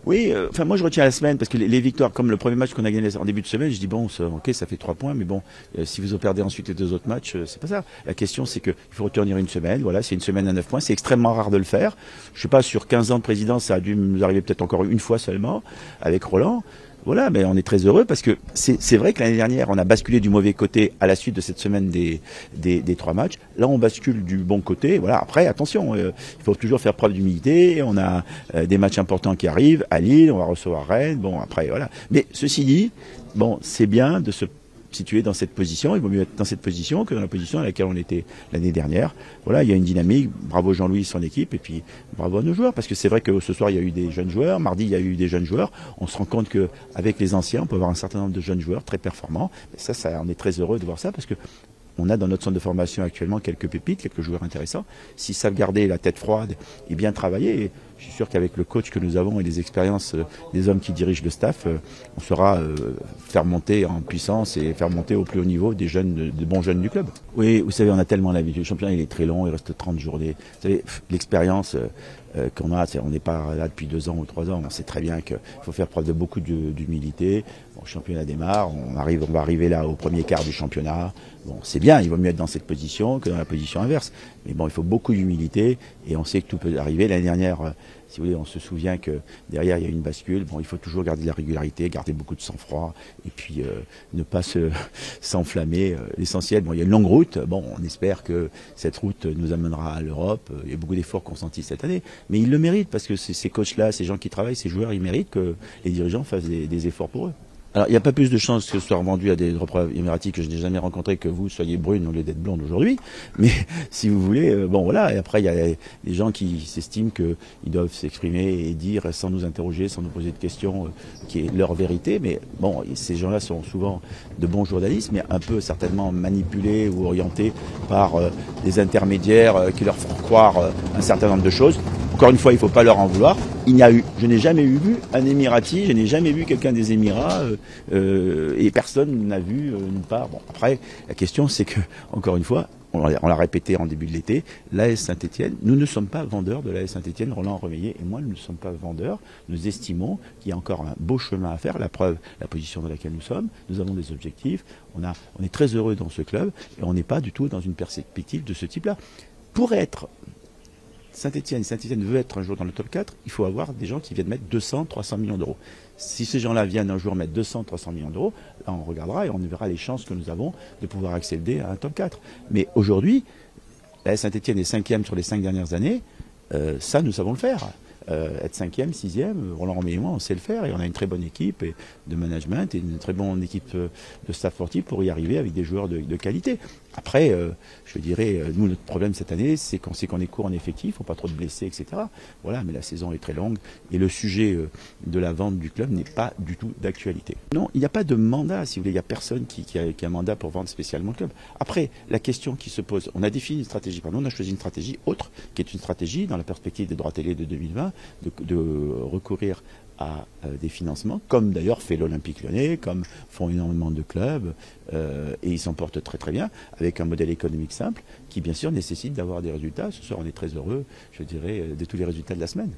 Oui, enfin moi je retiens la semaine parce que les victoires, comme le premier match qu'on a gagné en début de semaine, je dis bon, ok, ça fait 3 points, mais bon, si vous en perdez ensuite les 2 autres matchs, c'est pas ça. La question c'est qu'il faut retenir une semaine. Voilà, c'est une semaine à 9 points. C'est extrêmement rare de le faire. Je sais pas, sur 15 ans de présidence, ça a dû nous arriver peut-être encore une fois seulement avec Roland. Voilà, mais on est très heureux parce que c'est vrai que l'année dernière, on a basculé du mauvais côté à la suite de cette semaine des 3 matchs. Là, on bascule du bon côté. Voilà. Après, attention, il faut toujours faire preuve d'humilité. On a des matchs importants qui arrivent à Lille, on va recevoir Rennes. Bon, après, voilà. Mais ceci dit, bon, c'est bien de se situé dans cette position. Il vaut mieux être dans cette position que dans la position à laquelle on était l'année dernière. Voilà, il y a une dynamique. Bravo Jean-Louis, son équipe, et puis bravo à nos joueurs, parce que c'est vrai que ce soir il y a eu des jeunes joueurs, mardi il y a eu des jeunes joueurs. On se rend compte que avec les anciens, on peut avoir un certain nombre de jeunes joueurs très performants. Et ça, on est très heureux de voir ça, parce que on a dans notre centre de formation actuellement quelques pépites, quelques joueurs intéressants. S'ils savent garder la tête froide et bien travailler, et je suis sûr qu'avec le coach que nous avons et les expériences des hommes qui dirigent le staff, on saura faire monter en puissance et faire monter au plus haut niveau des jeunes, des bons jeunes du club. Oui, vous savez, on a tellement l'habitude. Le championnat, il est très long, il reste 30 journées. Vous savez, l'expérience qu'on a, on n'est pas là depuis 2 ans ou 3 ans. On sait très bien qu'il faut faire preuve de beaucoup d'humilité. Bon, le championnat démarre, on va arriver là au premier quart du championnat. Bon, c'est bien, il vaut mieux être dans cette position que dans la position inverse. Mais bon, il faut beaucoup d'humilité et on sait que tout peut arriver. L'année dernière, si vous voulez, on se souvient que derrière il y a une bascule. Bon, il faut toujours garder de la régularité, garder beaucoup de sang-froid et puis ne pas s'enflammer. L'essentiel, bon, il y a une longue route. Bon, on espère que cette route nous amènera à l'Europe. Il y a beaucoup d'efforts consentis cette année, mais ils le méritent parce que ces coachs-là, ces gens qui travaillent, ces joueurs, ils méritent que les dirigeants fassent des efforts pour eux. Alors, il n'y a pas plus de chances que ce soit revendu à des repreuves émiratis que je n'ai jamais rencontré que vous soyez brune au lieu d'être blonde aujourd'hui. Mais si vous voulez, bon voilà. Et après, il y a des gens qui s'estiment qu'ils doivent s'exprimer et dire sans nous interroger, sans nous poser de questions, qui est leur vérité. Mais bon, ces gens-là sont souvent de bons journalistes, mais un peu certainement manipulés ou orientés par des intermédiaires qui leur font croire un certain nombre de choses. Encore une fois, il ne faut pas leur en vouloir. Je n'ai jamais vu un Émirati, je n'ai jamais vu quelqu'un des Émirats, et personne n'a vu nulle part. Bon, après, la question c'est que, encore une fois, on l'a répété en début de l'été, l'AS Saint-Etienne, nous ne sommes pas vendeurs de l'AS Saint-Etienne, Roland Remeillet et moi, nous ne sommes pas vendeurs. Nous estimons qu'il y a encore un beau chemin à faire, la preuve, la position dans laquelle nous sommes, nous avons des objectifs, on est très heureux dans ce club et on n'est pas du tout dans une perspective de ce type-là. Pour être Saint-Etienne veut être un jour dans le top 4, il faut avoir des gens qui viennent mettre 200, 300 millions d'euros. Si ces gens-là viennent un jour mettre 200, 300 millions d'euros, là on regardera et on verra les chances que nous avons de pouvoir accéder à un top 4. Mais aujourd'hui, la Saint-Etienne est 5e sur les 5 dernières années, ça nous savons le faire. Être 5e, 6e, Roland Remeillet et moi, on sait le faire et on a une très bonne équipe de management et une très bonne équipe de staff sportif pour y arriver avec des joueurs de qualité. Après, je dirais, nous, notre problème cette année, c'est qu'on est court en effectif, il ne faut pas trop de blessés, etc. Voilà, mais la saison est très longue et le sujet de la vente du club n'est pas du tout d'actualité. Non, il n'y a pas de mandat, si vous voulez, il n'y a personne qui a un mandat pour vendre spécialement le club. Après, la question qui se pose, on a défini une stratégie, pardon, on a choisi une stratégie autre, qui est une stratégie dans la perspective des droits télé de 2020, de recourir à des financements, comme d'ailleurs fait l'Olympique Lyonnais, comme font énormément de clubs, et ils s'en portent très très bien, avec un modèle économique simple, qui bien sûr nécessite d'avoir des résultats. Ce soir, on est très heureux, je dirais, de tous les résultats de la semaine.